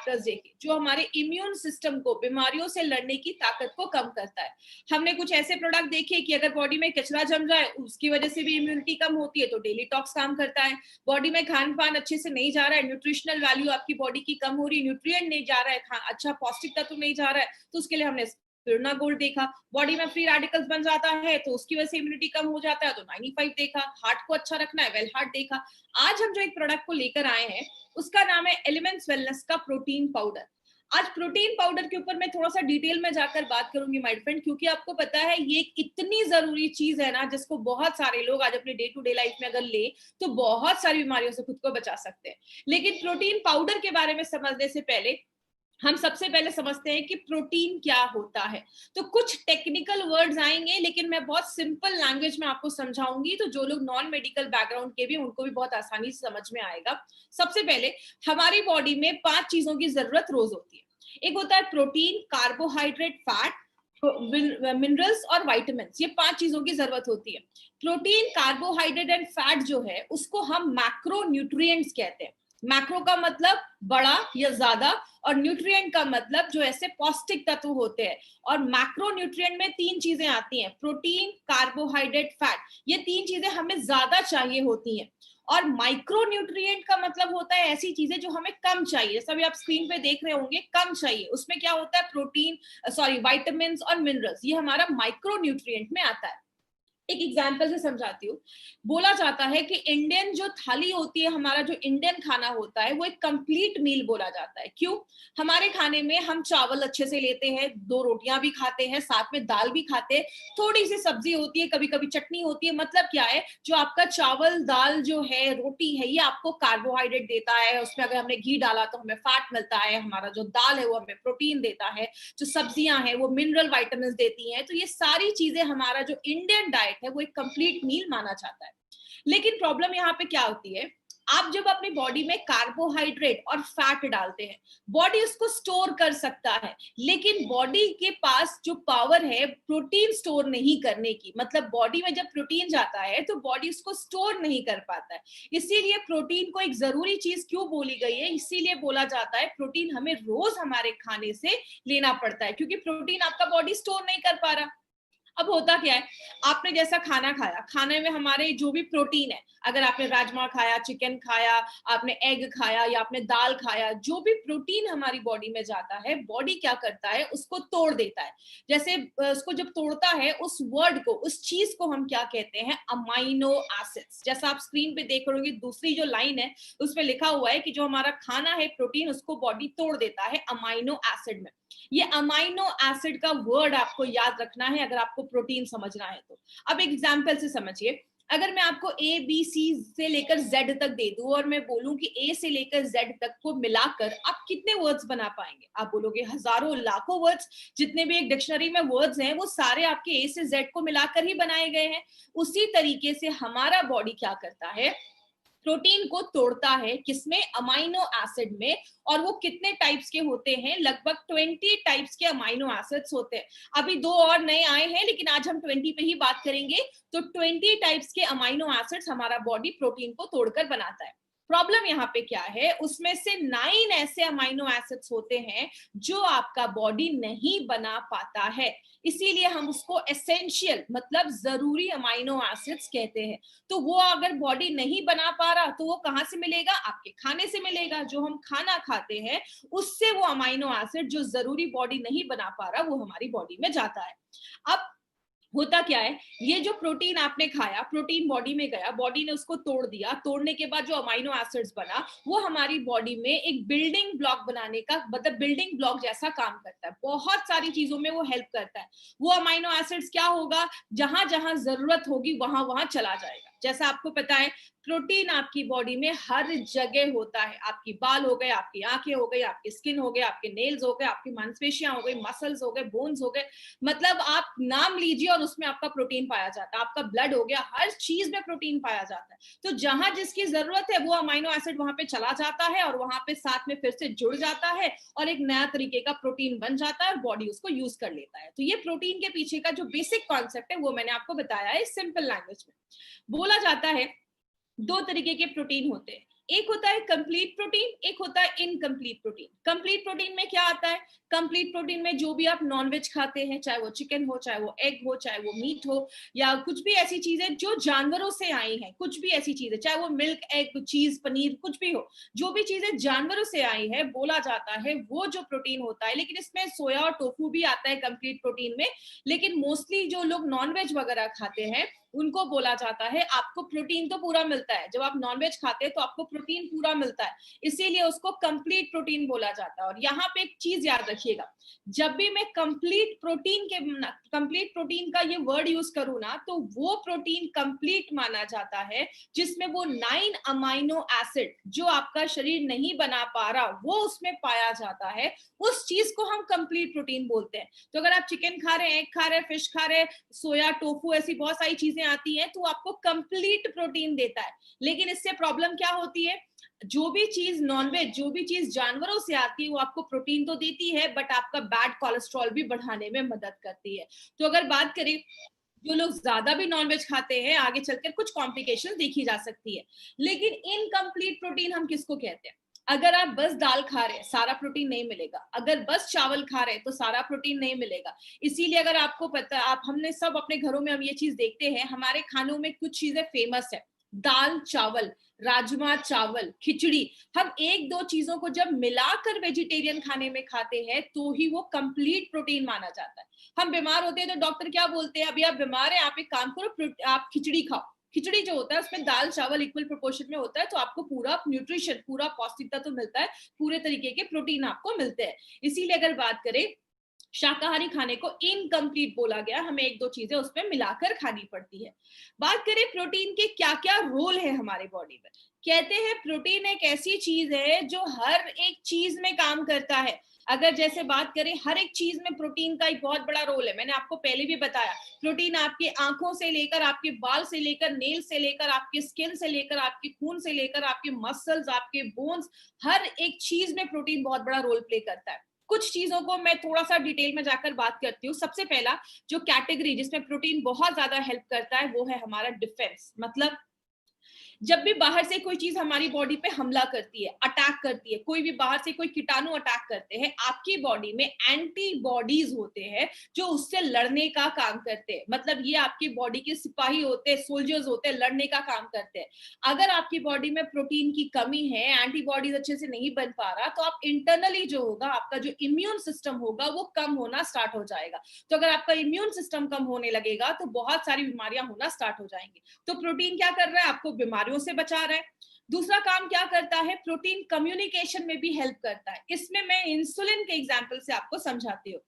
Factors देखे जो हमारे इम्यून सिस्टम को, बीमारियों से लड़ने की ताकत को कम करता है। हमने कुछ ऐसे प्रोडक्ट देखे कि अगर बॉडी में कचरा जम जाए उसकी वजह से भी इम्यूनिटी कम होती है, तो डेली टॉक्स काम करता है। बॉडी में खान पान अच्छे से नहीं जा रहा है, न्यूट्रिशनल वैल्यू आपकी बॉडी की कम हो रही है, न्यूट्रिएंट नहीं जा रहा है, अच्छा पौष्टिक तत्व नहीं जा रहा है, तो उसके लिए हमने स्पिरुलिना गोल्ड देखा। बॉडी में फ्री रेडिकल्स बन जाता है तो उसकी वजह से इम्यूनिटी कम हो जाता है, तो 95 देखा। हार्ट को अच्छा रखना है, वेल हार्ट देखा। आज हम जो एक प्रोडक्ट को लेकर आए हैं उसका नाम है एलिमेंट्स वेलनेस का प्रोटीन पाउडर। आज प्रोटीन पाउडर के ऊपर मैं थोड़ा सा डिटेल में जाकर बात करूंगी माय फ्रेंड, क्योंकि आपको पता है ये एक इतनी जरूरी चीज है ना जिसको बहुत सारे लोग आज अपने डे टू डे लाइफ में अगर ले तो बहुत सारी बीमारियों से खुद को बचा सकते हैं। लेकिन प्रोटीन पाउडर के बारे में समझने से पहले हम सबसे पहले समझते हैं कि प्रोटीन क्या होता है। तो कुछ टेक्निकल वर्ड्स आएंगे लेकिन मैं बहुत सिंपल लैंग्वेज में आपको समझाऊंगी, तो जो लोग नॉन मेडिकल बैकग्राउंड के भी उनको भी बहुत आसानी से समझ में आएगा। सबसे पहले हमारी बॉडी में 5 चीजों की जरूरत रोज होती है। एक होता है प्रोटीन, कार्बोहाइड्रेट, फैट, मिनरल्स और विटामिन्स। ये 5 चीजों की जरूरत होती है। प्रोटीन, कार्बोहाइड्रेट एंड फैट जो है उसको हम मैक्रो न्यूट्रिएंट्स कहते हैं। मैक्रो का मतलब बड़ा या ज्यादा, और न्यूट्रिएंट का मतलब जो ऐसे पौष्टिक तत्व होते हैं। और मैक्रो न्यूट्रिएंट में 3 चीजें आती हैं, प्रोटीन, कार्बोहाइड्रेट, फैट। ये 3 चीजें हमें ज्यादा चाहिए होती हैं। और माइक्रो न्यूट्रिएंट का मतलब होता है ऐसी चीजें जो हमें कम चाहिए, जैसा भी आप स्क्रीन पे देख रहे होंगे, कम चाहिए। उसमें क्या होता है, प्रोटीन, विटामिन और मिनरल्स, ये हमारा माइक्रो न्यूट्रिएंट में आता है। एक एग्जाम्पल से समझाती हूँ। बोला जाता है कि इंडियन जो थाली होती है, हमारा जो इंडियन खाना होता है वो एक कंप्लीट मील बोला जाता है। क्यों? हमारे खाने में हम चावल अच्छे से लेते हैं, 2 रोटियां भी खाते हैं, साथ में दाल भी खाते हैं, थोड़ी सी सब्जी होती है, कभी कभी चटनी होती है। मतलब क्या है, जो आपका चावल, दाल जो है, रोटी है, ये आपको कार्बोहाइड्रेट देता है। उसमें अगर हमने घी डाला तो हमें फैट मिलता है। हमारा जो दाल है वो हमें प्रोटीन देता है। जो सब्जियां हैं वो मिनरल विटामिन देती हैं। तो ये सारी चीजें, हमारा जो इंडियन डाइट है वो एक कंप्लीट मील माना जाता है। लेकिन प्रॉब्लम यहाँ पे क्या होती है, आप जब अपनी बॉडी में कार्बोहाइड्रेट और फैट डालते हैं, बॉडी उसको स्टोर कर सकता है, लेकिन बॉडी के पास जो पावर है प्रोटीन स्टोर नहीं करने की, मतलब बॉडी में जब प्रोटीन जाता है तो बॉडी उसको स्टोर नहीं कर पाता है। इसीलिए प्रोटीन को एक जरूरी चीज क्यों बोली गई है, इसीलिए बोला जाता है प्रोटीन हमें रोज हमारे खाने से लेना पड़ता है, क्योंकि प्रोटीन आपका बॉडी स्टोर नहीं कर पा रहा। अब होता क्या है, आपने जैसा खाना खाया, खाने में हमारे जो भी प्रोटीन है, अगर आपने राजमा खाया, चिकन खाया, आपने एग खाया या आपने दाल खाया, जो भी प्रोटीन हमारी बॉडी में जाता है, बॉडी क्या करता है, उसको तोड़ देता है। जैसे उसको जब तोड़ता है, उस वर्ड को, उस चीज को हम क्या कहते हैं, अमाइनो एसिड्स। जैसा आप स्क्रीन पे देख रहे हो, दूसरी जो लाइन है उसमें लिखा हुआ है कि जो हमारा खाना है प्रोटीन, उसको बॉडी तोड़ देता है अमाइनो एसिड में। ये अमाइनो एसिड का वर्ड आपको याद रखना है अगर आपको प्रोटीन समझना है तो। अब एग्जांपल से समझिए, अगर मैं आपको ए बी सी से लेकर जेड तक दे दूं और मैं बोलूं कि ए से लेकर जेड तक को मिलाकर आप कितने वर्ड्स बना पाएंगे? आप बोलोगे हजारों लाखों वर्ड्स। जितने भी एक डिक्शनरी में वर्ड्स हैं वो सारे आपके ए से जेड को मिलाकर ही बनाए गए हैं। उसी तरीके से हमारा बॉडी क्या करता है, प्रोटीन को तोड़ता है, किसमें, अमाइनो एसिड में। और वो कितने टाइप्स के होते हैं, लगभग 20 टाइप्स के अमाइनो एसिड्स होते हैं। अभी 2 और नए आए हैं लेकिन आज हम 20 पे ही बात करेंगे। तो 20 टाइप्स के अमाइनो एसिड्स हमारा बॉडी प्रोटीन को तोड़कर बनाता है। प्रॉब्लम यहाँ पे क्या है, उसमें से 9 ऐसे अमाइनो एसिड्स होते हैं जो आपका बॉडी नहीं बना पाता है। इसीलिए हम उसको एसेंशियल, मतलब जरूरी अमाइनो एसिड्स कहते हैं। तो वो अगर बॉडी नहीं बना पा रहा तो वो कहाँ से मिलेगा, आपके खाने से मिलेगा। जो हम खाना खाते हैं उससे वो अमाइनो एसिड जो जरूरी बॉडी नहीं बना पा रहा वो हमारी बॉडी में जाता है। अब होता क्या है, ये जो प्रोटीन आपने खाया, प्रोटीन बॉडी में गया, बॉडी ने उसको तोड़ दिया, तोड़ने के बाद जो अमाइनो एसिड्स बना वो हमारी बॉडी में एक बिल्डिंग ब्लॉक बनाने का, मतलब बिल्डिंग ब्लॉक जैसा काम करता है। बहुत सारी चीजों में वो हेल्प करता है। वो अमाइनो एसिड्स क्या होगा, जहां जहां जरूरत होगी वहां वहां चला जाएगा। जैसा आपको पता है प्रोटीन आपकी बॉडी में हर जगह होता है। आपकी बाल हो गए, आपकी आंखें हो गई, आपकी स्किन हो गए, आपके नेल्स हो गए, आपकी मांसपेशियां हो गई, मसल्स हो गए, बोन्स हो गए, मतलब आप नाम लीजिए और उसमें आपका प्रोटीन पाया जाता है। आपका ब्लड हो गया, हर चीज में प्रोटीन पाया जाता है। तो जहां जिसकी जरूरत है वो अमाइनो एसिड वहां पे चला जाता है और वहां पे साथ में फिर से जुड़ जाता है और एक नया तरीके का प्रोटीन बन जाता है और बॉडी उसको यूज कर लेता है। तो ये प्रोटीन के पीछे का जो बेसिक कॉन्सेप्ट है वो मैंने आपको बताया है सिंपल लैंग्वेज में। बोला जाता है 2 तरीके के प्रोटीन होते हैं, एक होता है कंप्लीट प्रोटीन, एक होता है इनकम्प्लीट प्रोटीन। कंप्लीट प्रोटीन में क्या आता है? कंप्लीट प्रोटीन में जो भी आप नॉनवेज खाते हैं, चाहे वो चिकन हो, चाहे वो एग हो, चाहे वो मीट हो, या कुछ भी ऐसी चीजें जो जानवरों से आई हैं, कुछ भी ऐसी चीजें, चाहे वो मिल्क, एग, चीज, पनीर, कुछ भी हो, जो भी चीजें जानवरों से आई है, बोला जाता है वो जो प्रोटीन होता है। लेकिन इसमें सोया और टोफू भी आता है कंप्लीट प्रोटीन में, लेकिन मोस्टली जो लोग नॉनवेज वगैरह खाते हैं उनको बोला जाता है आपको प्रोटीन तो पूरा मिलता है, जब आप नॉनवेज खाते हैं तो आपको प्रोटीन पूरा मिलता है, इसीलिए उसको कंप्लीट प्रोटीन बोला जाता है। और यहाँ पे एक चीज याद रखिएगा, जब भी मैं कंप्लीट प्रोटीन का ये वर्ड यूज करूँ ना, तो वो प्रोटीन कंप्लीट माना जाता है जिसमें वो 9 अमाइनो एसिड जो आपका शरीर नहीं बना पा रहा वो उसमें पाया जाता है, उस चीज को हम कंप्लीट प्रोटीन बोलते हैं। तो अगर आप चिकन खा रहे हैं, एग खा रहे हैं, फिश खा रहे हैं, सोया, टोफू, ऐसी बहुत सारी चीजें आती हैं, तो आपको कंप्लीट प्रोटीन देता है। लेकिन इससे प्रॉब्लम क्या होती है? जो भी चीज नॉनवेज, जो भी चीज जानवरों से आती है, वो आपको प्रोटीन तो देती है, बट आपका बैड कोलेस्ट्रॉल भी बढ़ाने में मदद करती है। तो अगर बात करें, जो लोग ज्यादा भी नॉनवेज खाते हैं, आगे चलकर कुछ कॉम्प्लिकेशन देखी जा सकती है। लेकिन इनकम्प्लीट प्रोटीन हम किसको कहते हैं? अगर आप बस दाल खा रहे हैं, सारा प्रोटीन नहीं मिलेगा। अगर बस चावल खा रहे हैं, तो सारा प्रोटीन नहीं मिलेगा। इसीलिए अगर आपको पता, आप हमने सब अपने घरों में हम ये चीज देखते हैं, हमारे खानों में कुछ चीजें फेमस है, दाल चावल, राजमा चावल, खिचड़ी। हम एक दो चीजों को जब मिलाकर वेजिटेरियन खाने में खाते हैं तो ही वो कंप्लीट प्रोटीन माना जाता है। हम बीमार होते हैं तो डॉक्टर क्या बोलते हैं? अभी आप बीमार हैं, आप एक काम करो, आप खिचड़ी खाओ। खिचड़ी जो होता है उसमें दाल चावल इक्वल प्रोपोर्शन में होता है, तो आपको पूरा न्यूट्रिशन, पूरा पौष्टिकता तो मिलता है, पूरे तरीके के प्रोटीन आपको मिलते हैं। इसीलिए अगर बात करें, शाकाहारी खाने को इनकम्प्लीट बोला गया, हमें एक दो चीजें उसमें मिलाकर खानी पड़ती है। बात करें प्रोटीन के क्या क्या रोल है हमारे बॉडी में, कहते हैं प्रोटीन एक ऐसी चीज है जो हर एक चीज में काम करता है। अगर जैसे बात करें, हर एक चीज में प्रोटीन का एक बहुत बड़ा रोल है। मैंने आपको पहले भी बताया, प्रोटीन आपकी आंखों से लेकर, आपके बाल से लेकर, नेल से लेकर, आपके स्किन से लेकर, आपके खून से लेकर, आपके मसल्स, आपके बोन्स, हर एक चीज में प्रोटीन बहुत बड़ा रोल प्ले करता है। कुछ चीजों को मैं थोड़ा सा डिटेल में जाकर बात करती हूँ। सबसे पहला जो कैटेगरी जिसमें प्रोटीन बहुत ज्यादा हेल्प करता है वो है हमारा डिफेंस। मतलब जब भी बाहर से कोई चीज हमारी बॉडी पे हमला करती है, अटैक करती है, कोई भी बाहर से कोई कीटाणु अटैक करते हैं, आपकी बॉडी में एंटीबॉडीज होते हैं जो उससे लड़ने का काम करते हैं। मतलब ये आपकी बॉडी के सिपाही होते हैं, सोल्जर्स होते हैं, लड़ने का काम करते हैं। अगर आपकी बॉडी में प्रोटीन की कमी है, एंटीबॉडीज अच्छे से नहीं बन पा रहा, तो आप इंटरनली जो होगा, आपका जो इम्यून सिस्टम होगा वो कम होना स्टार्ट हो जाएगा। तो अगर आपका इम्यून सिस्टम कम होने लगेगा तो बहुत सारी बीमारियां होना स्टार्ट हो जाएंगी। तो प्रोटीन क्या कर रहा है? आपको बीमारियों से बचा रहा है। दूसरा काम क्या करता है? प्रोटीन कम्युनिकेशन में भी हेल्प करता है। इसमें मैं इंसुलिन के एग्जांपल से आपको समझाती हूँ।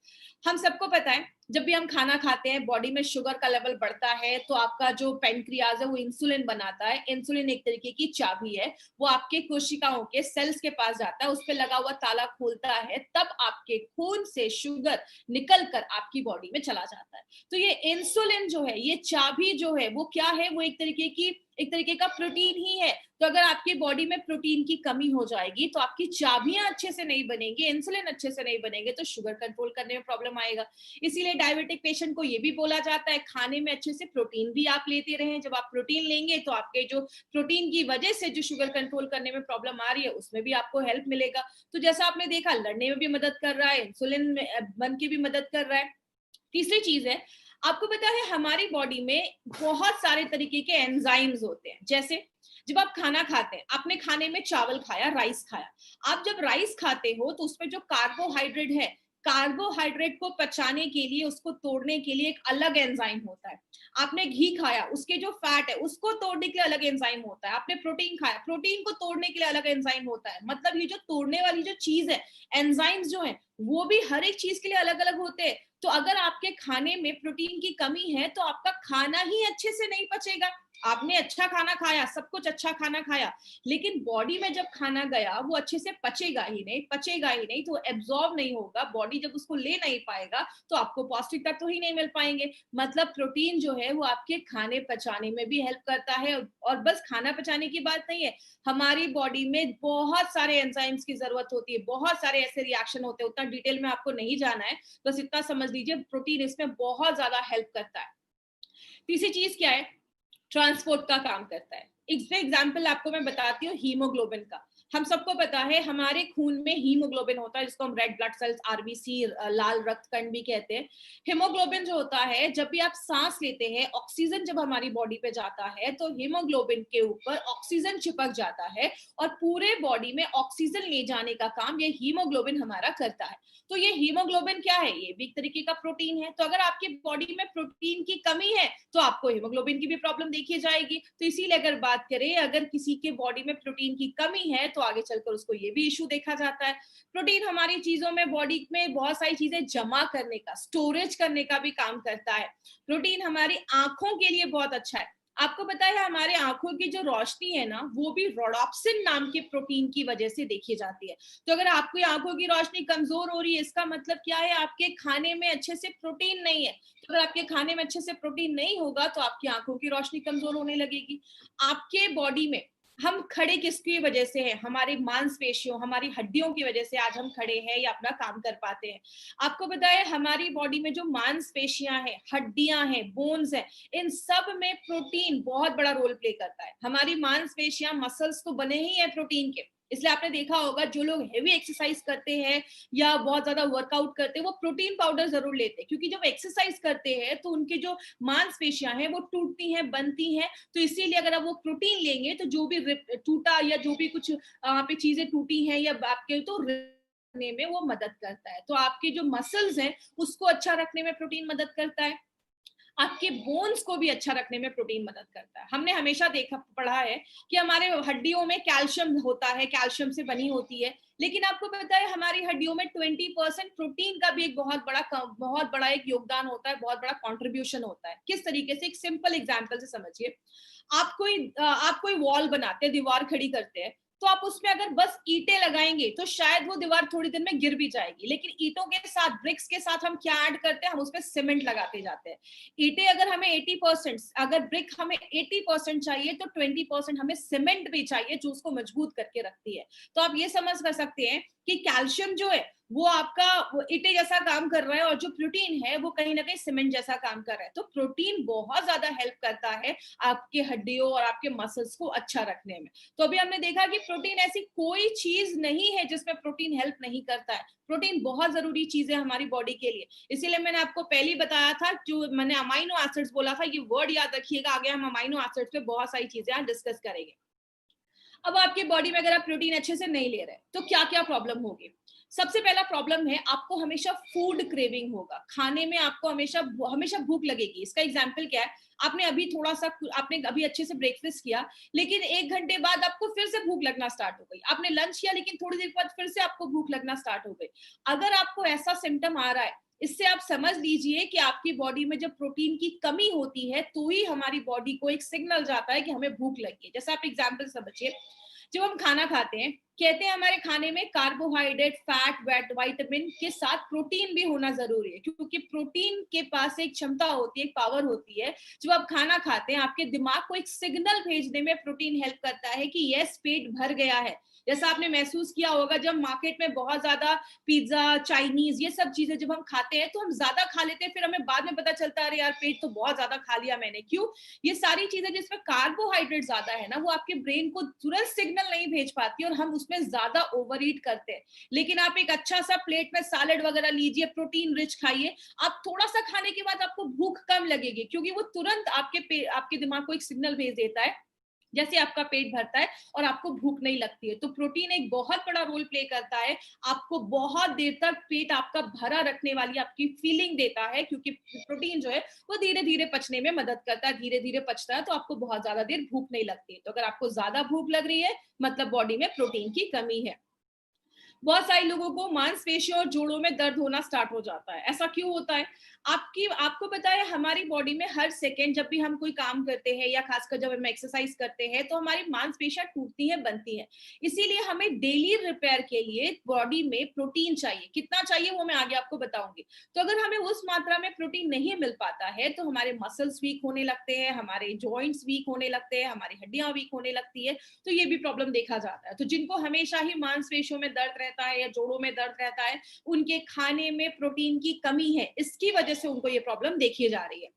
हम सबको पता है, जब भी हम खाना खाते हैं, बॉडी में शुगर का लेवल बढ़ता है, तो आपका जो पेनक्रियाज है वो इंसुलिन बनाता है। इंसुलिन एक तरीके की चाबी है, वो आपके कोशिकाओं के सेल्स के पास जाता है, उस पर लगा हुआ ताला खोलता है, तब आपके खून से शुगर निकल कर आपकी बॉडी में चला जाता है। तो ये इंसुलिन जो है, ये चाबी जो है, वो क्या है? वो एक तरीके का प्रोटीन ही है। तो अगर आपकी बॉडी में प्रोटीन की कमी हो जाएगी तो आपकी चाबियां अच्छे से नहीं बनेंगी, इंसुलिन अच्छे से नहीं बनेंगे, तो शुगर कंट्रोल करने में प्रॉब्लम आएगा। इसीलिए डायबिटिक पेशेंट को ये भी बोला जाता है खाने में अच्छे से प्रोटीन भी आप लेते रहें। जब आप प्रोटीन लेंगे तो आपके जो प्रोटीन की वजह से जो शुगर कंट्रोल करने में प्रॉब्लम आ रही है उसमें भी आपको हेल्प मिलेगा। तो जैसा आपने देखा, लड़ने में भी मदद कर रहा है, इंसुलिन बन के भी मदद कर रहा है। तीसरी चीज है, आपको पता है हमारी बॉडी में बहुत सारे तरीके के एंजाइम्स होते हैं। जैसे जब आप खाना खाते हैं, आपने खाने में चावल खाया, राइस खाया, आप जब राइस खाते हो तो उसमें जो कार्बोहाइड्रेट है, कार्बोहाइड्रेट को पचाने के लिए, उसको तोड़ने के लिए एक अलग एंजाइम होता है। आपने घी खाया, उसके जो फैट है उसको तोड़ने के लिए अलग एंजाइम होता है। आपने प्रोटीन खाया, प्रोटीन को तोड़ने के लिए अलग एंजाइम होता है। मतलब ये जो तोड़ने वाली जो चीज है, एंजाइम्स जो है, वो भी हर एक चीज के लिए अलग अलग होते हैं। तो अगर आपके खाने में प्रोटीन की कमी है तो आपका खाना ही अच्छे से नहीं पचेगा। आपने अच्छा खाना खाया, सब कुछ अच्छा खाना खाया, लेकिन बॉडी में जब खाना गया वो अच्छे से पचेगा ही नहीं, तो एब्जॉर्ब नहीं होगा। बॉडी जब उसको ले नहीं पाएगा तो आपको पौष्टिक तत्व ही नहीं मिल पाएंगे। मतलब प्रोटीन जो है वो आपके खाने पचाने में भी हेल्प करता है। और बस खाना पचाने की बात नहीं है, हमारी बॉडी में बहुत सारे एंजाइम्स की जरूरत होती है, बहुत सारे ऐसे रिएक्शन होते हैं। उतना डिटेल में आपको नहीं जाना है, बस इतना समझ लीजिए प्रोटीन इसमें बहुत ज्यादा हेल्प करता है। तीसरी चीज क्या है? ट्रांसपोर्ट का काम करता है। एग्जाम्पल आपको मैं बताती हूँ हीमोग्लोबिन का। हम सबको पता है हमारे खून में हीमोग्लोबिन होता है, जिसको हम रेड ब्लड सेल्स, आरबीसी, लाल रक्त कण भी कहते हैं। हीमोग्लोबिन जो होता है, जब भी आप सांस लेते हैं, ऑक्सीजन जब हमारी बॉडी पे जाता है तो हीमोग्लोबिन के ऊपर ऑक्सीजन चिपक जाता है और पूरे बॉडी में ऑक्सीजन ले जाने का काम ये हीमोग्लोबिन हमारा करता है। तो ये हीमोग्लोबिन क्या है? ये भी एक तरीके का प्रोटीन है। तो अगर आपकी बॉडी में प्रोटीन की कमी है तो आपको हीमोग्लोबिन की भी प्रॉब्लम देखी जाएगी। तो इसीलिए अगर बात करें, अगर किसी के बॉडी में प्रोटीन की कमी है तो आगे चलकर उसको ये भी इशू देखा जाता है। प्रोटीन हमारी चीजों में, बॉडी में बहुत सारी चीजें जमा करने का, स्टोरेज करने का भी काम करता है। प्रोटीन हमारी आंखों के लिए बहुत अच्छा है। आपको पता है हमारे आंखों की जो रोशनी है ना, वो भी रोडॉप्सिन नाम के प्रोटीन की वजह से देखी जाती है। तो अगर आपकी आंखों की रोशनी कमजोर हो रही है, इसका मतलब क्या है? आपके खाने में अच्छे से प्रोटीन नहीं है। तो अगर आपके खाने में अच्छे से प्रोटीन नहीं होगा तो आपकी आंखों की रोशनी कमजोर होने लगेगी। आपके बॉडी में हम खड़े किसकी वजह से हैं? हमारी मांसपेशियों, हमारी हड्डियों की वजह से आज हम खड़े हैं या अपना काम कर पाते हैं। आपको पता है हमारी बॉडी में जो मांसपेशियां हैं, हड्डियां हैं, बोन्स हैं, इन सब में प्रोटीन बहुत बड़ा रोल प्ले करता है। हमारी मांसपेशियां, मसल्स तो बने ही है प्रोटीन के। इसलिए आपने देखा होगा जो लोग हेवी एक्सरसाइज करते हैं या बहुत ज्यादा वर्कआउट करते हैं, वो प्रोटीन पाउडर जरूर लेते हैं, क्योंकि जब एक्सरसाइज करते हैं तो उनके जो मांसपेशियां हैं वो टूटती हैं, बनती हैं। तो इसीलिए अगर आप वो प्रोटीन लेंगे तो जो भी टूटा या जो भी कुछ वहां पे चीजें टूटी हैं या आपके, तो रखने में वो मदद करता है। तो आपके जो मसल्स हैं उसको अच्छा रखने में प्रोटीन मदद करता है। आपके बोन्स को भी अच्छा रखने में प्रोटीन मदद करता है। हमने हमेशा देखा, पढ़ा है कि हमारे हड्डियों में कैल्शियम होता है, कैल्शियम से बनी होती है। लेकिन आपको पता है हमारी हड्डियों में 20% प्रोटीन का भी एक बहुत बड़ा एक योगदान होता है, बहुत बड़ा कंट्रीब्यूशन होता है। किस तरीके से? एक सिंपल एग्जांपल से समझिए। आप कोई वॉल बनाते हैं, दीवार खड़ी करते हैं, तो आप उसमें अगर बस ईंटें लगाएंगे तो शायद वो दीवार थोड़ी देर में गिर भी जाएगी। लेकिन ईंटों के साथ, ब्रिक्स के साथ हम क्या ऐड करते हैं? हम उसमें सीमेंट लगाते जाते हैं। ईंटें अगर हमें 80%, अगर ब्रिक हमें 80% चाहिए तो 20% हमें सीमेंट भी चाहिए, जो उसको मजबूत करके रखती है। तो आप ये समझ कर सकते हैं कि कैल्शियम जो है वो आपका ईंटे जैसा काम कर रहा है और जो प्रोटीन है वो कहीं ना कहीं सीमेंट जैसा काम कर रहा है। तो प्रोटीन बहुत ज्यादा हेल्प करता है आपके हड्डियों और आपके मसल्स को अच्छा रखने में। तो अभी हमने देखा कि प्रोटीन ऐसी कोई चीज नहीं है जिसमें प्रोटीन हेल्प नहीं करता है। प्रोटीन बहुत जरूरी चीज है हमारी बॉडी के लिए। इसीलिए मैंने आपको पहले ही बताया था, जो मैंने अमाइनो एसिड्स बोला था, ये वर्ड याद रखिएगा। आगे हम अमाइनो एसिड्स पे बहुत सारी चीजें डिस्कस करेंगे। अब आपकी बॉडी में अगर आप प्रोटीन अच्छे से नहीं ले रहे तो क्या क्या प्रॉब्लम होगी? सबसे पहला प्रॉब्लम है, आपको हमेशा फूड क्रेविंग होगा। खाने में आपको हमेशा हमेशा भूख लगेगी। इसका एग्जांपल क्या है? आपने अभी अच्छे से ब्रेकफास्ट किया, लेकिन 1 घंटे बाद आपको फिर से भूख लगना स्टार्ट हो गई। आपने लंच किया, लेकिन थोड़ी देर बाद फिर से आपको भूख लगना स्टार्ट हो गई। अगर आपको ऐसा सिम्टम आ रहा है, इससे आप समझ लीजिए कि आपकी बॉडी में जब प्रोटीन की कमी होती है तो ही हमारी बॉडी को एक सिग्नल जाता है कि हमें भूख लगी है। जैसे आप एग्जांपल समझिए, जब हम खाना खाते हैं, कहते हैं हमारे खाने में कार्बोहाइड्रेट, फैट, विटामिन के साथ प्रोटीन भी होना जरूरी है, क्योंकि प्रोटीन के पास एक क्षमता होती है, एक पावर होती है। जब आप खाना खाते हैं, आपके दिमाग को एक सिग्नल भेजने में प्रोटीन हेल्प करता है कि यस, पेट भर गया है। जैसा आपने महसूस किया होगा, जब मार्केट में बहुत ज्यादा पिज्जा, चाइनीज, ये सब चीजें जब हम खाते हैं तो हम ज्यादा खा लेते हैं, फिर हमें बाद में पता चलता है अरे यार, पेट तो बहुत ज्यादा खा लिया मैंने। क्यों? ये सारी चीजें जिसमें कार्बोहाइड्रेट ज्यादा है ना, वो आपके ब्रेन को तुरंत सिग्नल नहीं भेज पाती और हम उसमें ज्यादा ओवर ईट करते हैं। लेकिन आप एक अच्छा सा प्लेट में सैलेड वगैरह लीजिए, प्रोटीन रिच खाइए, आप थोड़ा सा खाने के बाद आपको भूख कम लगेगी, क्योंकि वो तुरंत आपके दिमाग को एक सिग्नल भेज देता है जैसे आपका पेट भरता है और आपको भूख नहीं लगती है। तो प्रोटीन एक बहुत बड़ा रोल प्ले करता है, आपको बहुत देर तक पेट आपका भरा रखने वाली आपकी फीलिंग देता है, क्योंकि प्रोटीन जो है वो धीरे धीरे पचने में मदद करता है, धीरे धीरे पचता है, तो आपको बहुत ज्यादा देर भूख नहीं लगती है। तो अगर आपको ज्यादा भूख लग रही है, मतलब बॉडी में प्रोटीन की कमी है। बहुत सारे लोगों को मांसपेशियों और जोड़ों में दर्द होना स्टार्ट हो जाता है। ऐसा क्यों होता है? आपको पता है हमारी बॉडी में हर सेकेंड जब भी हम कोई काम करते हैं या खासकर जब हम एक्सरसाइज करते हैं तो हमारी मांसपेशियां टूटती हैं, बनती हैं। इसीलिए हमें डेली रिपेयर के लिए बॉडी में प्रोटीन चाहिए। कितना चाहिए वो मैं आगे आपको बताऊंगी। तो अगर हमें उस मात्रा में प्रोटीन नहीं मिल पाता है तो हमारे मसल्स वीक होने लगते हैं, हमारे जॉइंट्स वीक होने लगते हैं, हमारी हड्डियां वीक होने लगती है। तो ये भी प्रॉब्लम देखा जाता है। तो जिनको हमेशा ही मांसपेशियों में दर्द रहता है या जोड़ों में दर्द रहता है, उनके खाने में प्रोटीन की कमी है, इसकी वजह से उनको ये प्रॉब्लम देखी जा रही है।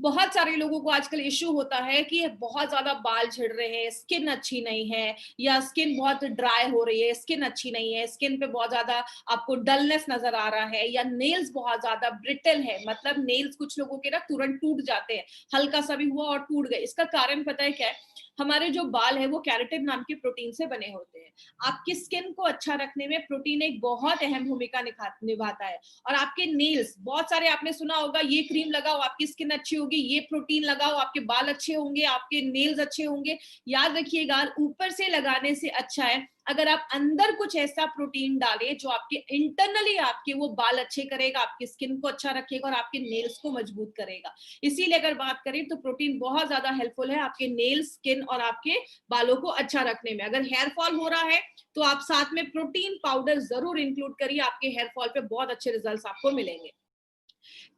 बहुत सारे लोगों को आजकल इश्यू होता है कि बहुत ज़्यादा बाल झड़ रहे हैं, स्किन अच्छी नहीं है या स्किन बहुत ड्राई हो रही है, स्किन अच्छी नहीं है, स्किन पे बहुत ज़्यादा आपको डलनेस नज़र आ रहा है या नेल्स बहुत ज़्यादा ब्रिटल है, मतलब नेल्स कुछ लोगों के ना तुरंत टूट जाते हैं, हल्का-सा भी हुआ और टूट गए। इसका कारण पता है क्या है? हमारे जो बाल है वो केराटिन नाम के प्रोटीन से बने होते हैं। आपकी स्किन को अच्छा रखने में प्रोटीन एक बहुत अहम भूमिका निभाता है। और आपके नेल्स, बहुत सारे आपने सुना होगा, ये क्रीम लगाओ आपकी स्किन अच्छी होगी, ये प्रोटीन लगाओ आपके बाल अच्छे होंगे, आपके नेल्स अच्छे होंगे। याद रखिएगा, ऊपर से लगाने से अच्छा है अगर आप अंदर कुछ ऐसा प्रोटीन डालें जो आपके इंटरनली आपके वो बाल अच्छे करेगा, आपकी स्किन को अच्छा रखेगा और आपके नेल्स को मजबूत करेगा। इसीलिए अगर बात करें तो प्रोटीन बहुत ज्यादा हेल्पफुल है आपके नेल्स, स्किन और आपके बालों को अच्छा रखने में। अगर हेयर फॉल हो रहा है तो आप साथ में प्रोटीन पाउडर जरूर इंक्लूड करिए, आपके हेयर फॉल पे बहुत अच्छे रिजल्ट्स आपको मिलेंगे।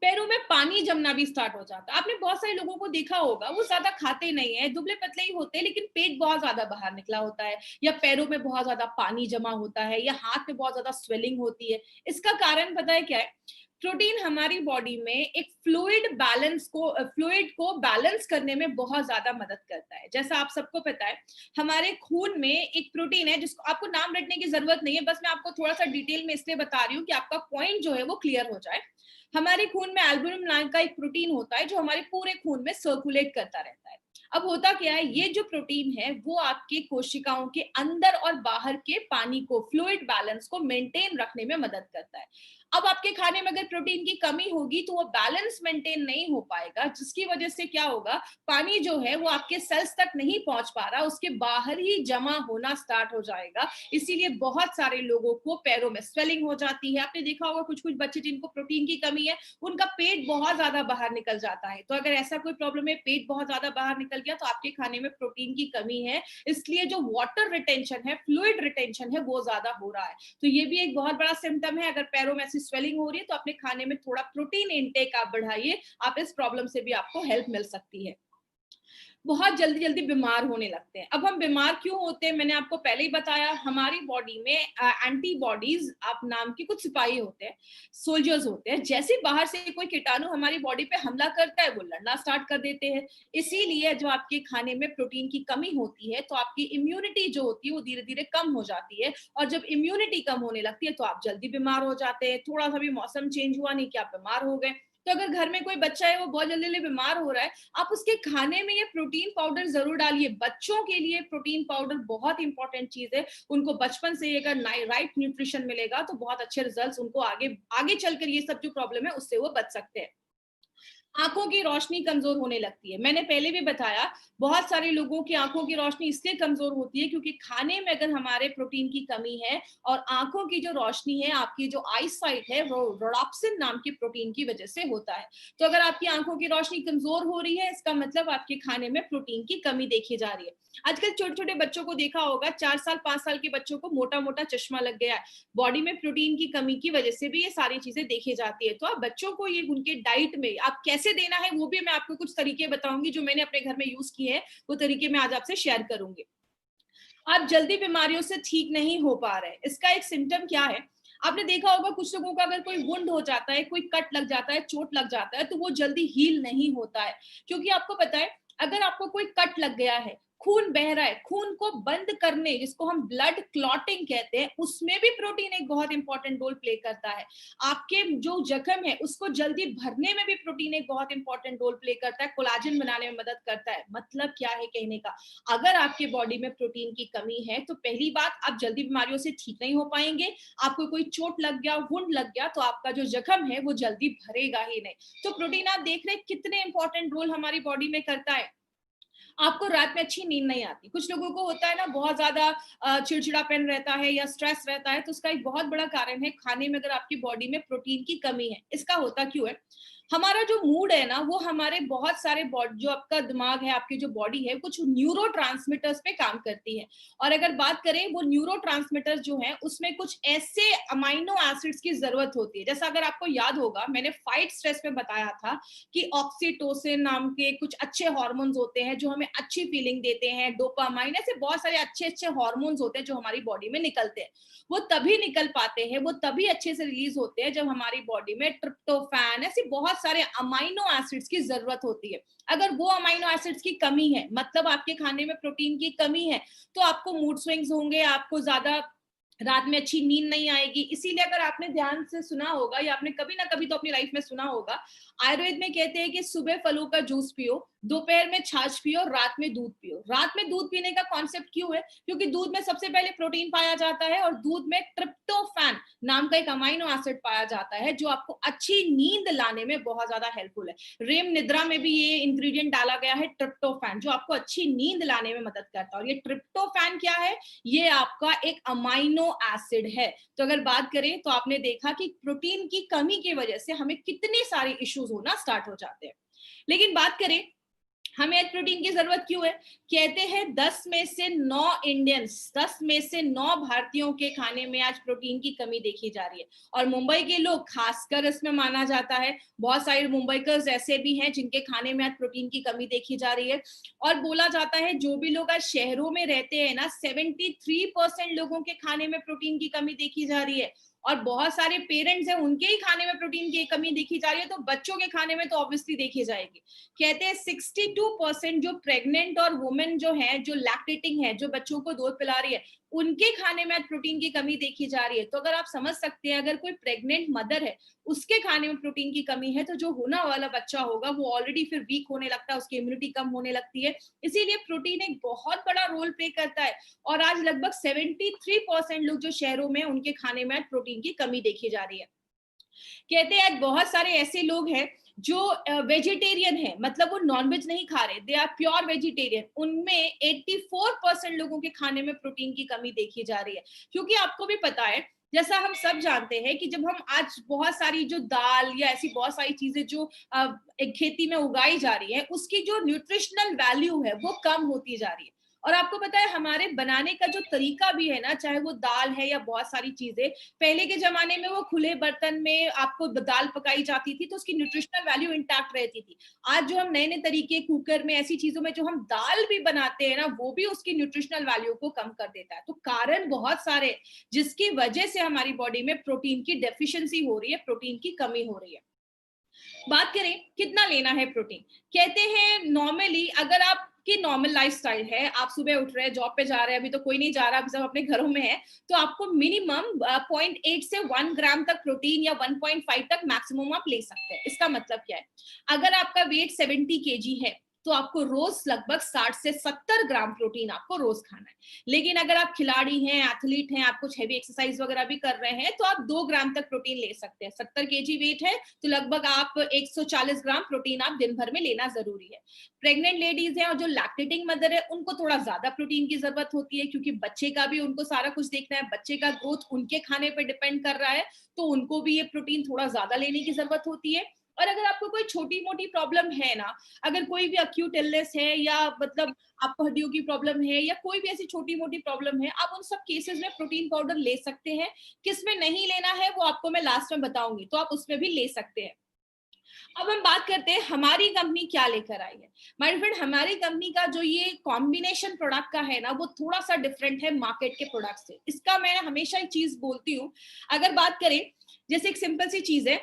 पैरों में पानी जमना भी स्टार्ट हो जाता है। आपने बहुत सारे लोगों को देखा होगा, वो ज्यादा खाते नहीं है, दुबले पतले ही होते हैं, लेकिन पेट बहुत ज्यादा बाहर निकला होता है या पैरों में बहुत ज्यादा पानी जमा होता है या हाथ में बहुत ज्यादा स्वेलिंग होती है। इसका कारण पता है क्या है? प्रोटीन हमारी बॉडी में एक फ्लूइड को बैलेंस करने में बहुत ज्यादा मदद करता है। जैसा आप सबको पता है, हमारे खून में एक प्रोटीन है जिसको आपको नाम रटने की जरूरत नहीं है, बस मैं आपको थोड़ा सा डिटेल में इसलिए बता रही हूँ कि आपका पॉइंट जो है वो क्लियर हो जाए। हमारे खून में एल्बुमिन नाम का एक प्रोटीन होता है जो हमारे पूरे खून में सर्कुलेट करता रहता है। अब होता क्या है, ये जो प्रोटीन है वो आपके कोशिकाओं के अंदर और बाहर के पानी को, फ्लूइड बैलेंस को मेंटेन रखने में मदद करता है। अब आपके खाने में अगर प्रोटीन की कमी होगी तो वो बैलेंस मेंटेन नहीं हो पाएगा, जिसकी वजह से क्या होगा, पानी जो है वो आपके सेल्स तक नहीं पहुंच पा रहा, उसके बाहर ही जमा होना स्टार्ट हो जाएगा। इसीलिए बहुत सारे लोगों को पैरों में स्वेलिंग हो जाती है। आपने देखा होगा कुछ कुछ बच्चे जिनको प्रोटीन की कमी है, उनका पेट बहुत ज्यादा बाहर निकल जाता है। तो अगर ऐसा कोई प्रॉब्लम है, पेट बहुत ज्यादा बाहर निकल गया, तो आपके खाने में प्रोटीन की कमी है, इसलिए जो वाटर रिटेंशन है, फ्लूइड रिटेंशन है, वो ज्यादा हो रहा है। तो ये भी एक बहुत बड़ा सिम्टम है। अगर पैरों में ऐसी स्वेलिंग हो रही है तो अपने खाने में थोड़ा प्रोटीन इनटेक आप बढ़ाइए, आप इस प्रॉब्लम से भी आपको हेल्प मिल सकती है। बहुत जल्दी जल्दी बीमार होने लगते हैं। अब हम बीमार क्यों होते हैं, मैंने आपको पहले ही बताया, हमारी बॉडी में एंटीबॉडीज आप नाम के कुछ सिपाही होते हैं, सोल्जर्स होते हैं। जैसे बाहर से कोई कीटाणु हमारी बॉडी पे हमला करता है, वो लड़ना स्टार्ट कर देते हैं। इसीलिए जो आपके खाने में प्रोटीन की कमी होती है तो आपकी इम्यूनिटी जो होती है वो धीरे धीरे कम हो जाती है, और जब इम्यूनिटी कम होने लगती है तो आप जल्दी बीमार हो जाते हैं। थोड़ा सा भी मौसम चेंज हुआ नहीं कि आप बीमार हो गए। तो अगर घर में कोई बच्चा है वो बहुत जल्दी जल्दी बीमार हो रहा है, आप उसके खाने में ये प्रोटीन पाउडर जरूर डालिए। बच्चों के लिए प्रोटीन पाउडर बहुत इंपॉर्टेंट चीज है। उनको बचपन से अगर राइट न्यूट्रिशन मिलेगा तो बहुत अच्छे रिजल्ट्स उनको आगे आगे चलकर ये सब जो प्रॉब्लम है उससे वो बच सकते हैं। आंखों की रोशनी कमजोर होने लगती है। मैंने पहले भी बताया, बहुत सारे लोगों की आंखों की रोशनी इसलिए कमजोर होती है क्योंकि खाने में अगर हमारे प्रोटीन की कमी है, और आंखों की जो रोशनी है, आपकी जो आई साइट है, वो रोडाप्सिन नाम की प्रोटीन की वजह से होता है। तो अगर आपकी आंखों की रोशनी कमजोर हो रही है, इसका मतलब आपके खाने में प्रोटीन की कमी देखी जा रही है। आजकल छोटे छोटे बच्चों को देखा होगा, 4 साल 5 साल के बच्चों को मोटा मोटा चश्मा लग गया है। बॉडी में प्रोटीन की कमी की वजह से भी ये सारी चीजें देखी जाती है। तो आप बच्चों को ये उनके डाइट में आप कैसे देना है वो भी मैं आपको कुछ तरीके बताऊंगी जो मैंने अपने घर में यूज किए हैं, वो तरीके मैं आज आपसे शेयर करूंगी। आप जल्दी बीमारियों से ठीक नहीं हो पा रहे, इसका एक सिम्टम क्या है? आपने देखा होगा कुछ लोगों का अगर कोई वुंड हो जाता है, कोई कट लग जाता है, चोट लग जाता है, तो वो जल्दी हील नहीं होता है। क्योंकि आपको पता है, अगर आपको कोई कट लग गया है, खून बह रहा है, खून को बंद करने, जिसको हम ब्लड क्लॉटिंग कहते हैं, उसमें भी प्रोटीन एक बहुत इंपॉर्टेंट रोल प्ले करता है। आपके जो जख्म है उसको जल्दी भरने में भी प्रोटीन एक बहुत इंपॉर्टेंट रोल प्ले करता है, कोलाजन बनाने में मदद करता है। मतलब क्या है कहने का, अगर आपके बॉडी में प्रोटीन की कमी है तो पहली बात, आप जल्दी बीमारियों से ठीक नहीं हो पाएंगे। आपको कोई चोट लग गया, वुंड लग गया, तो आपका जो जख्म है वो जल्दी भरेगा ही नहीं। तो प्रोटीन आप देख रहे हैं कितने इंपॉर्टेंट रोल हमारी बॉडी में करता है। आपको रात में अच्छी नींद नहीं आती, कुछ लोगों को होता है ना, बहुत ज्यादा चिड़चिड़ापन रहता है या स्ट्रेस रहता है, तो उसका एक बहुत बड़ा कारण है खाने में अगर आपकी बॉडी में प्रोटीन की कमी है। इसका होता क्यों है, हमारा जो मूड है ना, वो हमारे बहुत सारे जो आपका दिमाग है, आपकी जो बॉडी है, कुछ न्यूरो पे काम करती है। और अगर बात करें, वो न्यूरो जो है उसमें कुछ ऐसे अमाइनो एसिड्स की जरूरत होती है। जैसा अगर आपको याद होगा, मैंने फाइट स्ट्रेस में बताया था कि ऑक्सीटोसिन नाम के कुछ अच्छे हार्मोन्स होते हैं जो हमें अच्छी फीलिंग देते हैं, डोपामाइन, ऐसे बहुत सारे अच्छे अच्छे हार्मोन्स होते हैं जो हमारी बॉडी में निकलते हैं। वो तभी निकल पाते हैं, वो तभी अच्छे से रिलीज होते हैं जब हमारी बॉडी में ट्रिप्टोफैन, ऐसी बहुत बहुत सारे अमाइनो एसिड्स की जरूरत होती है। अगर वो अमाइनो एसिड्स की कमी है, मतलब आपके खाने में प्रोटीन की कमी है, तो आपको मूड स्विंग्स होंगे, आपको ज्यादा रात में अच्छी नींद नहीं आएगी। इसीलिए अगर आपने ध्यान से सुना होगा या आपने कभी ना कभी तो अपनी लाइफ में सुना होगा, आयुर्वेद में कहते हैं कि सुबह फलों का जूस पियो, दोपहर में छाछ पियो, रात में दूध पियो। रात में दूध पीने का कॉन्सेप्ट क्यों है? क्योंकि दूध में सबसे पहले प्रोटीन पाया जाता है और दूध में ट्रिप्टोफैन नाम का एक अमाइनो एसिड पाया जाता है जो आपको अच्छी नींद लाने में बहुत ज्यादा हेल्पफुल है। रेम निद्रा में भी ये इंग्रेडिएंट डाला गया है ट्रिप्टोफैन, जो आपको अच्छी नींद लाने में मदद करता है। और ये ट्रिप्टोफैन क्या है? ये आपका एक अमाइनो एसिड है। तो अगर बात करें तो आपने देखा कि प्रोटीन की कमी की वजह से हमें कितने सारे इश्यूज होना स्टार्ट हो जाते हैं। लेकिन बात करें हमें आज प्रोटीन की जरूरत क्यों है? कहते हैं 10 में से 9 इंडियंस, 10 में से 9 भारतीयों के खाने में आज प्रोटीन की कमी देखी जा रही है। और मुंबई के लोग खासकर इसमें माना जाता है। बहुत सारे मुंबईकर्स ऐसे भी हैं जिनके खाने में आज प्रोटीन की कमी देखी जा रही है। और बोला जाता है जो भी लोग आज शहरों में रहते हैं ना, 73% लोगों के खाने में प्रोटीन की कमी देखी जा रही है। और बहुत सारे पेरेंट्स हैं, उनके ही खाने में प्रोटीन की कमी देखी जा रही है, तो बच्चों के खाने में तो ऑब्वियसली देखी जाएगी। कहते हैं 62% जो प्रेग्नेंट और वुमेन जो है, जो लैक्टेटिंग है, जो बच्चों को दूध पिला रही है, उनके खाने में प्रोटीन की कमी देखी जा रही है। तो अगर आप समझ सकते हैं, अगर कोई प्रेग्नेंट मदर है, उसके खाने में प्रोटीन की कमी है, तो जो होना वाला बच्चा होगा वो ऑलरेडी फिर वीक होने लगता है, उसकी इम्यूनिटी कम होने लगती है। इसीलिए प्रोटीन एक बहुत बड़ा रोल प्ले करता है। और आज लगभग 73% लोग जो शहरों में, उनके खाने में प्रोटीन की कमी देखी जा रही है। कहते हैं आज बहुत सारे ऐसे लोग हैं जो वेजिटेरियन है, मतलब वो नॉनवेज नहीं खा रहे, दे आर प्योर वेजिटेरियन। उनमें 84% लोगों के खाने में प्रोटीन की कमी देखी जा रही है। क्योंकि आपको भी पता है, जैसा हम सब जानते हैं कि जब हम आज बहुत सारी जो दाल या ऐसी बहुत सारी चीजें जो एक खेती में उगाई जा रही है, उसकी जो न्यूट्रिशनल वैल्यू है वो कम होती जा रही है। और आपको पता है हमारे बनाने का जो तरीका भी है ना, चाहे वो दाल है या बहुत सारी चीजें, पहले के जमाने में वो खुले बर्तन में आपको दाल पकाई जाती थी, तो उसकी न्यूट्रिशनल वैल्यू इंटैक्ट रहती थी। आज जो हम नए नए तरीके, कुकर में, ऐसी चीजों में जो हम दाल भी बनाते हैं ना, वो भी उसकी न्यूट्रिशनल वैल्यू को कम कर देता है। तो कारण बहुत सारे, जिसकी वजह से हमारी बॉडी में प्रोटीन की डेफिशिएंसी हो रही है, प्रोटीन की कमी हो रही है। बात करें कितना लेना है प्रोटीन, कहते हैं नॉर्मली अगर आप की नॉर्मल लाइफस्टाइल है, आप सुबह उठ रहे हैं, जॉब पे जा रहे हैं, अभी तो कोई नहीं जा रहा, अभी सब अपने घरों में है, तो आपको मिनिमम 0.8 से 1 ग्राम तक प्रोटीन या 1.5 तक मैक्सिमम आप ले सकते हैं। इसका मतलब क्या है? अगर आपका वेट 70 केजी है तो आपको रोज लगभग 60 से 70 ग्राम प्रोटीन आपको रोज खाना है। लेकिन अगर आप खिलाड़ी हैं, एथलीट हैं, आप कुछ हैवी एक्सरसाइज वगैरह भी कर रहे हैं, तो आप 2 ग्राम तक प्रोटीन ले सकते हैं। 70 केजी वेट है तो लगभग आप 140 ग्राम प्रोटीन आप दिन भर में लेना जरूरी है। प्रेग्नेंट लेडीज हैं और जो लैक्टेटिंग मदर है, उनको थोड़ा ज्यादा प्रोटीन की जरूरत होती है, क्योंकि बच्चे का भी उनको सारा कुछ देखना है, बच्चे का ग्रोथ उनके खाने पर डिपेंड कर रहा है, तो उनको भी ये प्रोटीन थोड़ा ज्यादा लेने की जरूरत होती है। और अगर आपको कोई छोटी मोटी प्रॉब्लम है ना, अगर कोई भी अक्यूट इलनेस है या मतलब आपको हड्डियों की प्रॉब्लम है या कोई भी ऐसी छोटी मोटी प्रॉब्लम है, आप उन सब केसेस में प्रोटीन पाउडर ले सकते हैं। किसमें नहीं लेना है वो आपको मैं लास्ट में बताऊंगी, तो आप उसमें भी ले सकते हैं। अब हम बात करते हैं हमारी कंपनी क्या लेकर आई है। माय फ्रेंड, हमारी कंपनी का जो ये कॉम्बिनेशन प्रोडक्ट का है ना, वो थोड़ा सा डिफरेंट है मार्केट के प्रोडक्ट से। इसका मैं हमेशा एक चीज बोलती हूँ, अगर बात करें, जैसे एक सिंपल सी चीज है,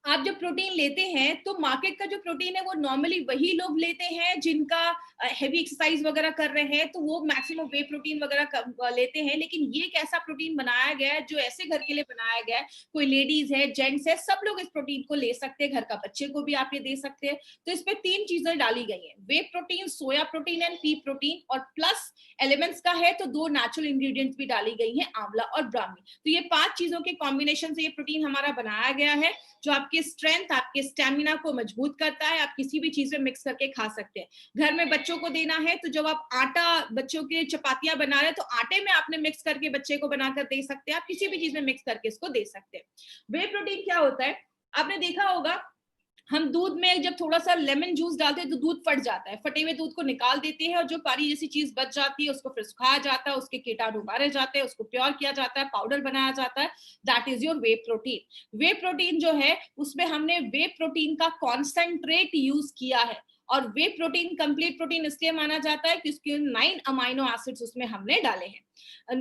आप जब प्रोटीन लेते हैं तो मार्केट का जो प्रोटीन है वो नॉर्मली वही लोग लेते हैं जिनका हैवी एक्सरसाइज वगैरह कर रहे हैं, तो वो मैक्सिमम वे प्रोटीन वगैरह लेते हैं। लेकिन ये एक ऐसा प्रोटीन बनाया गया है जो ऐसे घर के लिए बनाया गया है, कोई लेडीज है, जेंट्स है, सब लोग इस प्रोटीन को ले सकते हैं, घर का बच्चे को भी आप ये दे सकते हैं। तो इसमें 3 चीजें डाली गई हैं, वे protein, soya protein and pea protein, और प्लस एलिमेंट्स का है तो 2 नेचुरल इंग्रेडिएंट्स भी डाली गई हैं, आंवला और ब्राह्मी। तो ये 5 चीजों के कॉम्बिनेशन से ये प्रोटीन हमारा बनाया गया है, जो आपके स्ट्रेंथ, आपके स्टेमिना को मजबूत करता है। आप किसी भी चीज में मिक्स करके खा सकते हैं। घर में बच्चों को देना है तो जब आप आटा, बच्चों के चपातियां बना रहे हैं, तो आटे में आपने मिक्स करके बच्चे को बनाकर दे सकते हैं। आप किसी भी चीज में मिक्स करके इसको दे सकते हैं। वे प्रोटीन क्या होता है, आपने देखा होगा, हम दूध में जब थोड़ा सा लेमन जूस डालते हैं तो दूध फट जाता है, फटे हुए दूध को निकाल देते हैं और जो पानी जैसी चीज बच जाती है उसको फिर सुखाया जाता है, उसके कीटाणु मारे जाते हैं, उसको प्योर किया जाता है, पाउडर बनाया जाता है, that is your way protein. Way protein जो है उसमें हमने वे प्रोटीन का कॉन्सेंट्रेट यूज किया है। और वे प्रोटीन कंप्लीट प्रोटीन इसलिए माना जाता है कि उसके 9 अमाइनो एसिड्स उसमें हमने डाले हैं।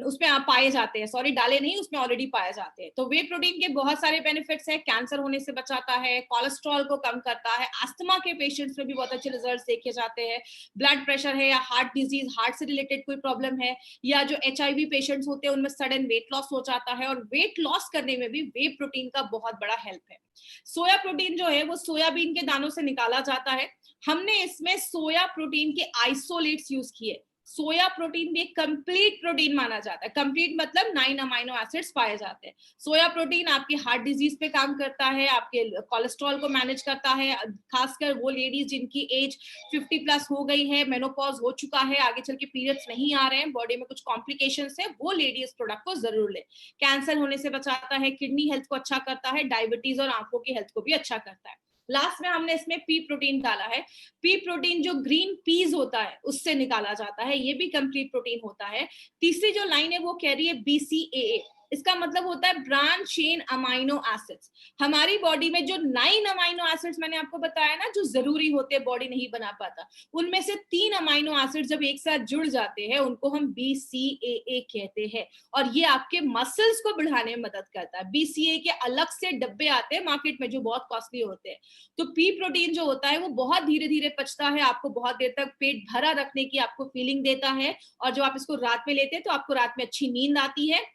उसमें आप पाए जाते हैं, सॉरी डाले नहीं, उसमें ऑलरेडी पाए जाते हैं। तो वे प्रोटीन के बहुत सारे बेनिफिट्स हैं, कैंसर होने से बचाता है, कोलेस्ट्रॉल को कम करता है, अस्थमा के पेशेंट्स में भी बहुत अच्छे रिजल्ट देखे जाते हैं, ब्लड प्रेशर है या हार्ट डिजीज, हार्ट से रिलेटेड कोई प्रॉब्लम है, या जो HIV पेशेंट्स होते हैं उनमें सडन वेट लॉस हो जाता है, और वेट लॉस करने में भी वे प्रोटीन का बहुत बड़ा हेल्प है। सोया प्रोटीन जो है वो सोयाबीन के दानों से निकाला जाता है। हमने इसमें सोया प्रोटीन के आइसोलेट्स यूज किए। सोया प्रोटीन भी एक कंप्लीट प्रोटीन माना जाता है। कंप्लीट मतलब 9 अमाइनो एसिड्स पाए जाते हैं। सोया प्रोटीन आपके हार्ट डिजीज पे काम करता है, आपके कोलेस्ट्रॉल को मैनेज करता है, खासकर वो लेडीज जिनकी एज 50 प्लस हो गई है, मेनोपॉज हो चुका है, आगे चल के पीरियड्स नहीं आ रहे हैं, बॉडी में कुछ कॉम्प्लिकेशंस है, वो लेडी इस प्रोडक्ट को जरूर ले। कैंसर होने से बचाता है, किडनी हेल्थ को अच्छा करता है, डायबिटीज और आंखों की हेल्थ को भी अच्छा करता है। लास्ट में हमने इसमें पी प्रोटीन डाला है। पी प्रोटीन जो ग्रीन पीज होता है उससे निकाला जाता है, ये भी कंप्लीट प्रोटीन होता है। तीसरी जो लाइन है वो कह रही है BCAA, इसका मतलब होता है ब्रांच चेन अमाइनो एसिड्स। हमारी बॉडी में जो 9 अमाइनो एसिड्स मैंने आपको बताया ना जो जरूरी होते हैं, बॉडी नहीं बना पाता, उनमें से 3 अमाइनो एसिड्स जब एक साथ जुड़ जाते हैं उनको हम BCAA कहते हैं, और ये आपके मसल्स को बढ़ाने में मदद करता है। BCAA के अलग से डब्बे आते हैं मार्केट में जो बहुत कॉस्टली होते हैं। तो पी प्रोटीन जो होता है वो बहुत धीरे धीरे पचता है, आपको बहुत देर तक पेट भरा रखने की आपको फीलिंग देता है, और जब आप इसको रात में लेते हैं तो आपको रात में अच्छी नींद आती है।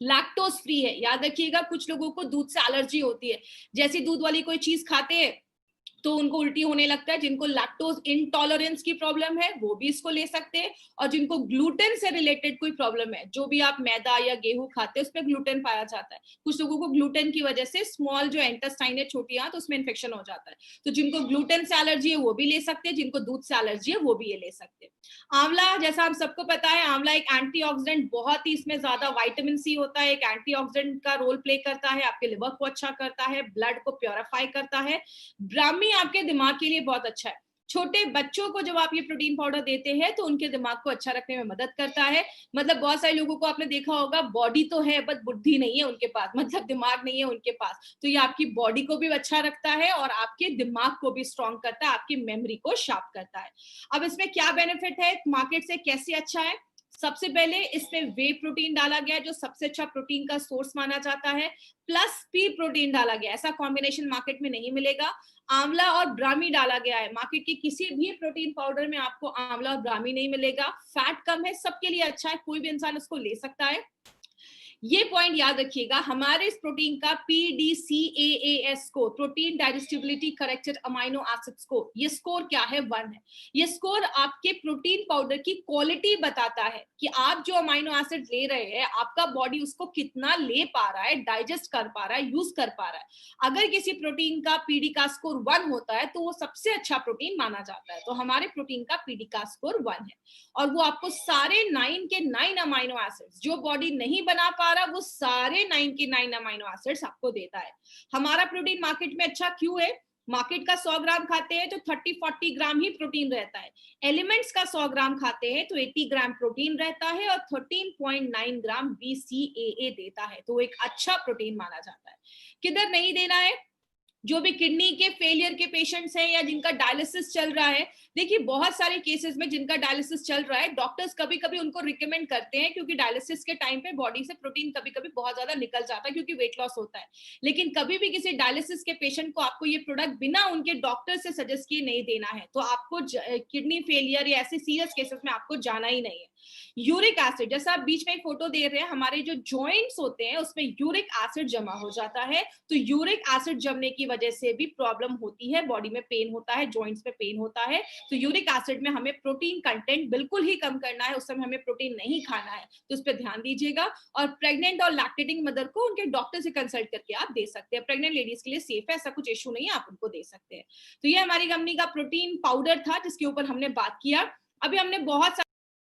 लैक्टोज फ्री है, याद रखिएगा कुछ लोगों को दूध से एलर्जी होती है, जैसी दूध वाली कोई चीज खाते हैं तो उनको उल्टी होने लगता है। जिनको लैक्टोज इंटॉलरेंस की प्रॉब्लम है वो भी इसको ले सकते हैं, और जिनको ग्लूटेन से रिलेटेड कोई प्रॉब्लम है, जो भी आप मैदा या गेहूं खाते हैं उसमें ग्लूटेन पाया जाता है, कुछ लोगों को ग्लूटेन की वजह से स्मॉल जो इंटेस्टाइन है छोटी आंत उसमें इन्फेक्शन हो जाता है, तो जिनको ग्लूटेन से एलर्जी है वो भी ले सकते हैं, जिनको दूध से एलर्जी है वो भी ये ले सकते हैं। आंवला, जैसा हम सबको पता है, आंवला एक एंटीऑक्सीडेंट, बहुत ही इसमें ज्यादा विटामिन सी होता है, एक एंटीऑक्सीडेंट का रोल प्ले करता है, आपके लिवर को अच्छा करता है, ब्लड को प्योरीफाई करता है। ब्राह्मी आपके दिमाग के लिए बहुत अच्छा है। छोटे बच्चों को जब आप ये प्रोटीन पाउडर देते हैं तो उनके दिमाग को अच्छा रखने में मदद करता है। मतलब बहुत सारे लोगों को आपने देखा होगा बॉडी तो है बट बुद्धि नहीं है उनके पास, मतलब दिमाग नहीं है उनके पास, तो ये आपकी बॉडी को भी अच्छा रखता है और आपके दिमाग को भी स्ट्रॉन्ग करता है, आपकी मेमोरी को शार्प करता है। अब इसमें क्या बेनिफिट है, मार्केट से कैसे अच्छा है? सबसे पहले इसमें वे प्रोटीन डाला गया जो सबसे अच्छा प्रोटीन का सोर्स माना जाता है, प्लस पी प्रोटीन डाला गया, ऐसा कॉम्बिनेशन मार्केट में नहीं मिलेगा। आंवला और ब्राह्मी डाला गया है, मार्केट के किसी भी प्रोटीन पाउडर में आपको आंवला और ब्राह्मी नहीं मिलेगा। फैट कम है, सबके लिए अच्छा है, कोई भी इंसान इसको ले सकता है। ये पॉइंट याद रखिएगा, हमारे इस प्रोटीन का PDCAAS score, protein digestibility corrected amino acid score, ये स्कोर क्या है? 1 है। ये स्कोर आपके प्रोटीन पाउडर की क्वालिटी बताता है कि आप जो अमाइनो एसिड ले रहे हैं आपका बॉडी उसको कितना ले पा रहा है, डाइजेस्ट कर पा रहा है, यूज कर पा रहा है। अगर किसी प्रोटीन का PD का स्कोर 1 होता है तो वो सबसे अच्छा प्रोटीन माना जाता है, तो हमारे प्रोटीन का PD का स्कोर 1 है, और वो आपको सारे 9 के 9 अमाइनो एसिड्स जो बॉडी नहीं बना पा रहा वो सारे 9 के 9 अमाइनो एसिड्स आपको देता है। हमारा प्रोटीन मार्केट में अच्छा क्यों है? मार्केट का 100 ग्राम खाते हैं तो 30-40 ग्राम ही प्रोटीन रहता है, एलिमेंट्स का 100 ग्राम खाते हैं तो 80 ग्राम प्रोटीन रहता है और 13.9 ग्राम BCAA देता है, तो एक अच्छा प्रोटीन माना जाता है। किधर नहीं देना है? जो भी किडनी के फेलियर के पेशेंट्स हैं या जिनका डायलिसिस चल रहा है, देखिए बहुत सारे केसेस में जिनका डायलिसिस चल रहा है डॉक्टर्स कभी कभी उनको रिकमेंड करते हैं, क्योंकि डायलिसिस के टाइम पे बॉडी से प्रोटीन कभी कभी बहुत ज्यादा निकल जाता है क्योंकि वेट लॉस होता है, लेकिन कभी भी किसी डायलिसिस के पेशेंट को आपको ये प्रोडक्ट बिना उनके डॉक्टर से सजेस्ट किए नहीं देना है। तो आपको किडनी फेलियर या ऐसे सीरियस केसेस में आपको जाना ही नहीं है। यूरिक एसिड, जैसा आप बीच में एक फोटो दे रहे हैं, हमारे जो जॉइंट्स होते हैं उसमें यूरिक एसिड जमा हो जाता है, तो यूरिक एसिड जमने की वजह से भी प्रॉब्लम होती है, बॉडी में पेन होता है, जॉइंट्स में पेन होता है। तो यूरिक एसिड में हमें प्रोटीन कंटेंट बिल्कुल ही कम करना है, उस समय हमें प्रोटीन नहीं खाना है, तो उस पर ध्यान दीजिएगा। और प्रेग्नेंट और लैक्टेटिंग मदर को उनके डॉक्टर से कंसल्ट करके आप दे सकते हैं, प्रेग्नेंट लेडीज के लिए सेफ है, ऐसा कुछ इशू नहीं है, आप उनको दे सकते हैं। तो ये हमारी कंपनी का प्रोटीन पाउडर था जिसके ऊपर हमने बात किया। अभी हमने बहुत